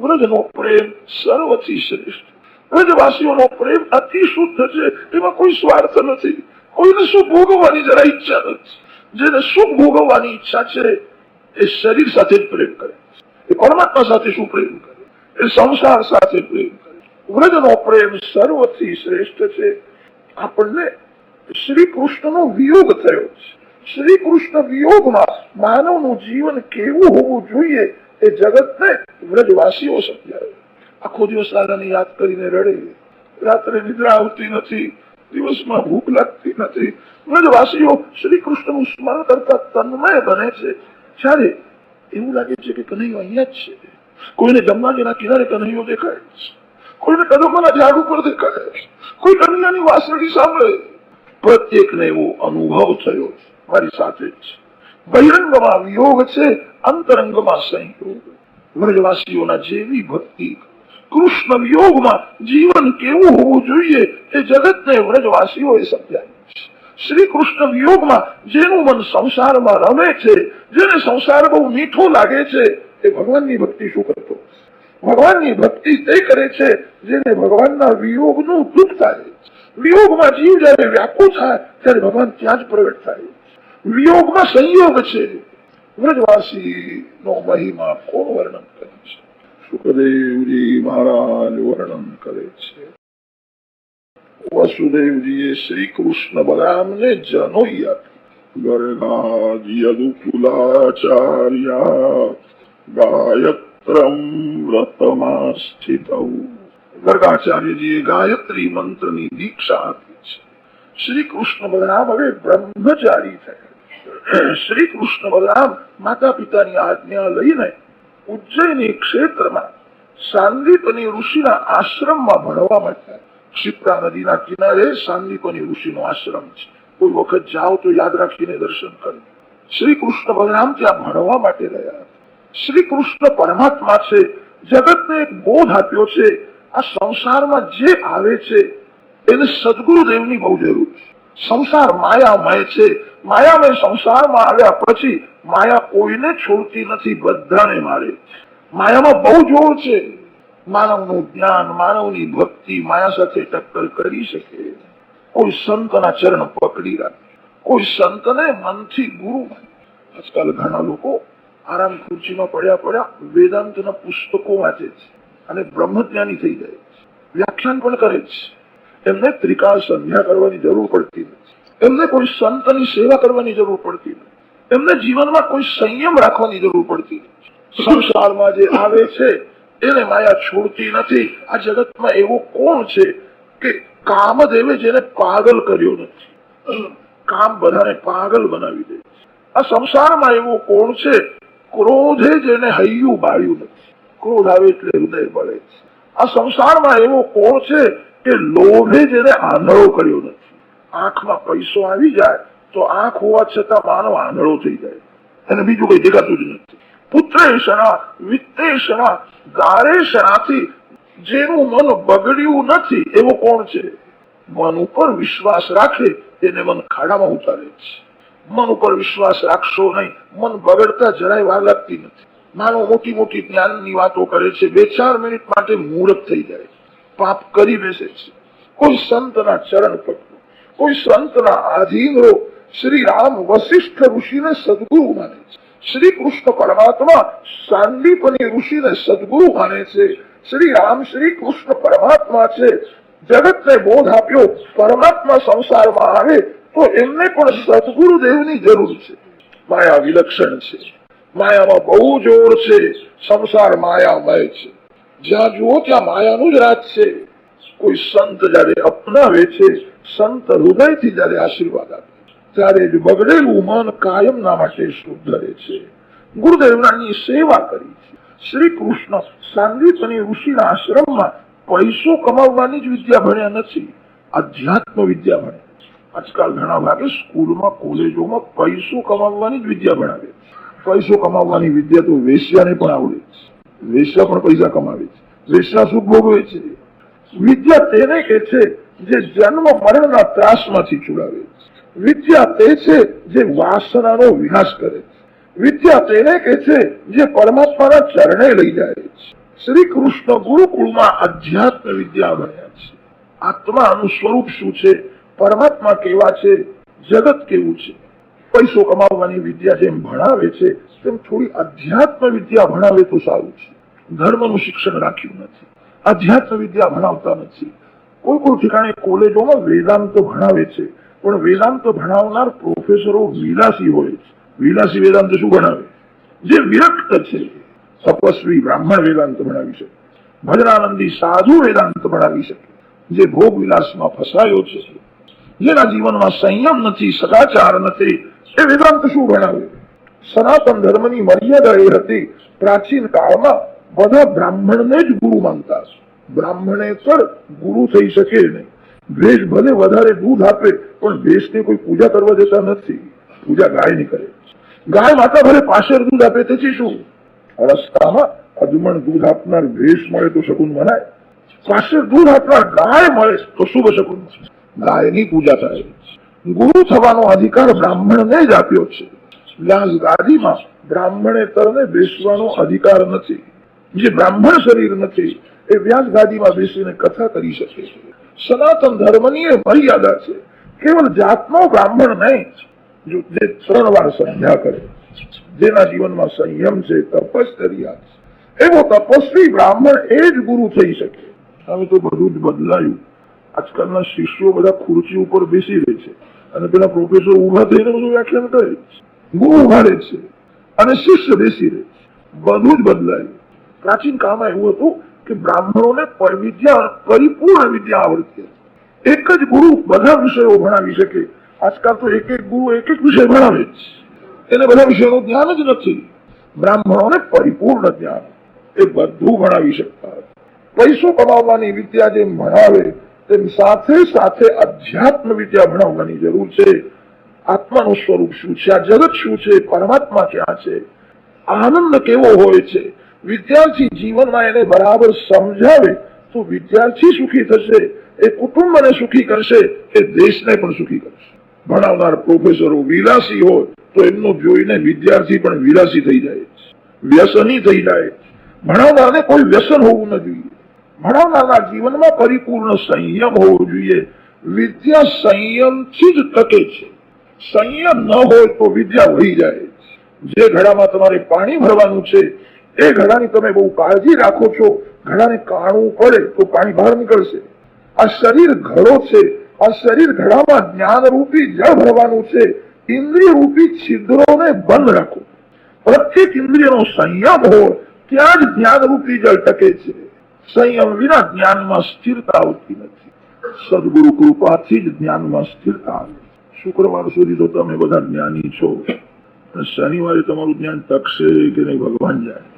વ્રજનો પ્રેમ સર્વથી શ્રેષ્ઠ. વ્રજવાસીઓનો પ્રેમ અતિ શુદ્ધ છે. એમાં કોઈ સ્વાર્થ નથી. કોઈને સુખ ભોગવવાની જરા ઈચ્છા નથી. જેને સુખ ભોગવવાની ઈચ્છા છે એ શરીર સાથે જ પ્રેમ કરે, એ પરમાત્મા સાથે શું પ્રેમ કરે, એ સંસાર સાથે પ્રેમ કરે. વ્રજનો પ્રેમ સર્વથી શ્રેષ્ઠ છે. આપણને શ્રી કૃષ્ણનો વિયોગ થયો છે. શ્રી કૃષ્ણ વિયોગમાં માનવનું જીવન કેવું હોવું જોઈએ એ જગતને વ્રજવાસીઓ સમજાવે. આખો દિવસ દાદાને યાદ કરીને રડે, રાત્રે નિદ્રા આવતી નથી, દિવસમાં ભૂખ લાગતી નથી. વ્રજવાસીઓ શ્રી કૃષ્ણનું સ્મરણ કરતા તન્મય બને છે. જ્યારે એવું લાગે છે કે કનૈયો અહીંયા જ છે. કોઈને ગંગાજીના કિનારે કનૈયો દેખાય છે, કોઈને કદમના ઝાડ ઉપર દેખાય છે, કોઈ કન્યાની વાસળી સાંભળે. પ્રત્યેકને એવો અનુભવ થયો છે મારી સાથે જ. બહિરંગમાં વિયોગ છે, અંતરંગમાં સંયોગ. વ્રજવાસીઓના જેવી ભક્તિ, કૃષ્ણ વિયોગમાં જીવન કેવું હોવું જોઈએ એ જગતને વ્રજવાસીઓએ સમજાવ્યું છે. શ્રી કૃષ્ણ વિયોગમાં જેનું મન સંસારમાં રમે છે, જેને સંસાર બહુ મીઠો લાગે છે, એ ભગવાનની ભક્તિ શું કરતો? ભગવાનની ભક્તિ તે કરે છે જેને ભગવાનના વિયોગનું દુઃખ થાય. વિયોગમાં જીવ જયારે વ્યાકુળ થાય ત્યારે ભગવાન ત્યાં જ પ્રગટ થાય. વિયોગમાં સંયોગ છે. વ્રજવાસી નો મહિમા કોણ વર્ણન કરે છે? સુખદેવજી મહારાજ વર્ણન કરે છે. વસુદેવજીએ શ્રી કૃષ્ણ બલરામને જનોઈ આપી. ગર્ગાદ યદુકુલાચાર્ય ગાયત્રમ વ્રતમાસ્થિતૌ. ગર્ગાચાર્યજીએ ગાયત્રી મંત્રની દીક્ષા આપી છે. શ્રી કૃષ્ણ બલરામ હવે બ્રહ્મચારી થયા. શ્રી કૃષ્ણ બલરામ માતા પિતાની આજ્ઞા લઈને ઉજ્જૈની ક્ષેત્રમાં સાંદીપની ઋષિના આશ્રમમાં ભણવા માટે. ક્ષિપ્રા નદીના કિનારે સાંદીપની ઋષિનો આશ્રમ છે. કોઈ વખત જાઓ તો યાદ રાખીને દર્શન કરો. શ્રી કૃષ્ણ બલરામ ત્યાં ભણવા માટે રહ્યા. શ્રી કૃષ્ણ પરમાત્મા છે. જગતને એક બોધ આપ્યો છે. આ સંસારમાં જે આવે છે એને સદગુરુદેવની બહુ જરૂર છે. સંસાર માયામય છે. માયામય સંસારમાં આવ્યા પછી માયા કોઈને છોડતી નથી, બધાને મારે. માયામાં બહુ જોર છે. માનવનું જ્ઞાન, માનવની ભક્તિ માયા સાથે ટક્કર કરી શકે. કોઈ સંતના ચરણ પકડી રાખે, કોઈ સંતને મનથી ગુરુ માને. આજકાલ ઘણા લોકો આરામ ખુરશીમાં પડ્યા વેદાંતના પુસ્તકો વાંચે છે અને બ્રહ્મજ્ઞાની થઈ જાય છે. વ્યાખ્યાન પણ કરે છે. એમને ત્રિકાળ સંધ્યા કરવાની જરૂર પડતી નથી. એમને કોઈ સંતની સેવા કરવાની જરૂર પડતી નથી. એમને જીવનમાં કોઈ સંયમ રાખવાની જરૂર પડતી નથી. સંસારમાં જે આવે છે એને માયા છોડતી નથી. આ જગતમાં એવો કોણ છે કે કામદેવે જેને પાગલ કર્યો નથી? કામ બધાને પાગલ બનાવી દે. આ સંસારમાં એવો કોણ છે ક્રોધે જેને હૈયું બાળ્યું નથી? ક્રોધ આવે એટલે હૃદય બળે છે. આ સંસારમાં એવો કોણ છે કે લોભે જેને આંધળો કર્યો નથી? આંખમાં પૈસો આવી જાય તો આંખ હોવા છતાં માનવ આંધળો થઈ જાય, એને બીજું કઈ દેખાતું જ નથી. પુત્રેષણા વિત્તેષણા દારેષણાથી જેનું મન બગડ્યું નથી એવો કોણ છે? મન ઉપર વિશ્વાસ રાખે એને મન ખાડામાં ઉતારે છે. મન ઉપર વિશ્વાસ રાખશો નહીં, મન બગડતા જરાય વાર લાગતી નથી. માનવ મોટી મોટી જ્ઞાનની વાતો કરે છે, 2-4 મિનિટ માટે મૂર્ખ થઈ જાય, પાપ કરી બેસે છે. કોઈ સંતના ચરણ પકડો, કોઈ સંતના આધીન રહો. શ્રી રામ વશિષ્ઠ ઋષિને સદગુરુ માને છે. શ્રી કૃષ્ણ પરમાત્મા સાંદીપની ઋષિને સદગુરુ માને છે. શ્રી રામ શ્રી કૃષ્ણ પરમાત્મા છે. જગતને બોધ આપ્યો પરમાત્મા સંસારમાં આવે તો એમને પણ સદગુરુદેવની જરૂર છે. માયા વિલક્ષણ છે. માયામાં બહુ જોર છે. સંસાર માયામય છે. જ્યાં જુઓ ત્યાં માયાનું જ રાજ છે. કોઈ સંત જયારે અપનાવે છે, સંત હૃદયથી જયારે આશીર્વાદ આપે ત્યારે જ બગડેલું મન કાયમના માટે શુદ્ધ રહે છે. ગુરુદેવની સેવા કરી છે. શ્રી કૃષ્ણ સાંદીપની ઋષિના આશ્રમમાં પૈસો કમાવવાની જ વિદ્યા ભણ્યા નથી, અધ્યાત્મ વિદ્યા ભણ્યા. આજકાલ ઘણા ભાગે સ્કૂલમાં કોલેજોમાં પૈસો કમાવવાની જ વિદ્યા ભણાવે. પૈસો કમાવવાની વિદ્યા તો વેશ્યાને પણ આવડે છે. વેશ્યા પણ પૈસા કમાવે છે. વેશ્યા સુખ ભોગવે છે. વિદ્યા તેને કે છે જે જન્મ મરણના ત્રાસમાંથી છોડાવે છે. વિદ્યા તે છે જે વાસનાનો વિનાશ કરે છે. વિદ્યા તેને કે છે જે પરમાત્માના ચરણે લઈ જાય છે. શ્રી કૃષ્ણ ગુરુકુળમાં અધ્યાત્મ વિદ્યા ભણ્યા છે. આત્માનું સ્વરૂપ શું છે, પરમાત્મા કેવા છે, જગત કેવું છે. પૈસો કમાવવાની વિદ્યા જેમ ભણાવે છે તેમ થોડી અધ્યાત્મ વિદ્યા ભણાવે તો સારું છે. ધર્મનું શિક્ષણ રાખ્યું નથી, અધ્યાત્મ વિદ્યા ભણાવતા નથી. કોઈ કોઈ ઠેકાણે કોલેજોમાં વેદાંત ભણાવે છે, પણ વેદાંત ભણાવનાર પ્રોફેસરો વિલાસી હોય છે. વિલાસી વેદાંત શું ભણાવે? જે વિરક્ત છે. તપસ્વી બ્રાહ્મણ વેદાંત ભણાવી શકે, ભજનાનંદી સાધુ વેદાંત ભણાવી શકે. જે ભોગ વિલાસમાં ફસાયો છે, જેના જીવનમાં સંયમ નથી, સદાચાર નથી, એ વેદાંત શું ભણાવે? સનાતન ધર્મની મર્યાદા એ હતી, પ્રાચીન કાળમાં બધા બ્રાહ્મણને જ ગુરુ માનતા. બ્રાહ્મણેતર ગુરુ થઈ શકે નહીં. ભેષ ભલે વધારે દૂધ આપે, પણ ભેષને કોઈ પૂજા કરવા દેતા નથી. પૂજા ગાયની કરે. ગાય માતા ભલે પાછળ દૂધ આપે તેથી શું? રસ્તામાં અજમણ દૂધ આપનાર ભેષ મળે તો શકુન મનાય. પાછળ દૂધ આપનાર ગાય મળે તો શુભ શકુન. ગાયની પૂજા થાય. ગુરુ થવાનો અધિકાર બ્રાહ્મણને જ આપ્યો છે. વ્યાસ ગાદીમાં બ્રાહ્મણેતરને બેસવાનો અધિકાર નથી. જે બ્રાહ્મણ શરીર નથી એ વ્યાસ ગાદીમાં બેસીને કથા કરી શકે છે. સનાતન ધર્મની એ મર્યાદા છે. કેવલ જાતનો બ્રાહ્મણ નહીં, જે 3 વાર સંધ્યા કરે, જેના જીવનમાં સંયમ છે, તપશ્ચર્યા છે, એવો તપસ્વી બ્રાહ્મણ એ જ ગુરુ થઈ શકે. હવે તો બધું જ બદલાયું. આજકાલના શિષ્યો બધા ખુરશી ઉપર બેસી રહે છે અને પેલા પ્રોફેસર ઉભા થઈને બધું વ્યાખ્યાન કરે છે. ગુરુ ઉભા રહે છે અને શિષ્ય બેસી રહે છે. બધું જ બદલાયું. પ્રાચીન કાળમાં એવું હતું કે બ્રાહ્મણોને વિદ્યા, પરિપૂર્ણ વિદ્યા આવડતી હતી. એક જ ગુરુ બધા વિષયો ભણાવી શકે. આજકાલ તો એક એક ગુરુ એક એક વિષય ભણાવે છે. એને બધા વિષયોનું જ્ઞાન જ નથી. બ્રાહ્મણોને પરિપૂર્ણ જ્ઞાન એ બધું ભણાવી શકતા. પૈસો કમાવવાની વિદ્યા જેમ ભણાવે તેમ સાથે સાથે અધ્યાત્મ વિદ્યા ભણાવવાની જરૂર છે. આત્માનું સ્વરૂપ શું છે, આ જગત શું છે, પરમાત્મા ક્યાં છે, આનંદ કેવો હોય છે, વિદ્યાર્થી જીવનમાં એને બરાબર સમજાવે તો વિદ્યાર્થી સુખી થશે, એ કુટુંબને સુખી કરશે, એ દેશને પણ સુખી કરશે. ભણાવનાર પ્રોફેસરો વિલાસી હોય તો એમનું જોઈને વિદ્યાર્થી પણ વિલાસી થઈ જાય, વ્યસની થઈ જાય. ભણાવનારને કોઈ વ્યસન હોવું ન જોઈએ. ભણાવનારના જીવનમાં પરિપૂર્ણ સંયમ હોવો જોઈએ. વિદ્યા સંયમથી જ ટકે છે. સંયમ ન હોય તો વિદ્યા વહી જાય. જે ઘડામાં તમારે પાણી ભરવાનું છે એ ઘડાની તમે બહુ કાળજી રાખો છો, ઘડાને કાણવું પડે તો પાણી બહાર નીકળશે. આ શરીર ઘડો છે, આ શરીર ઘડામાં જ્ઞાન રૂપી જળ ભરવાનું છે. ઇન્દ્રિય રૂપી છિદ્રોને બંધ રાખો. પ્રત્યેક ઇન્દ્રિયનો સંયમ હોય ત્યાં જ જ્ઞાન રૂપી જળ ટકે છે. સંયમ વિના જ્ઞાનમાં સ્થિરતા આવતી નથી. સદગુરુ કૃપાથી જ જ્ઞાનમાં સ્થિરતા આવે. શુક્રવાર સુધી તો તમે બધા જ્ઞાની છો, શનિવારે તમારું જ્ઞાન ટકશે કે નહીં ભગવાન જાણે.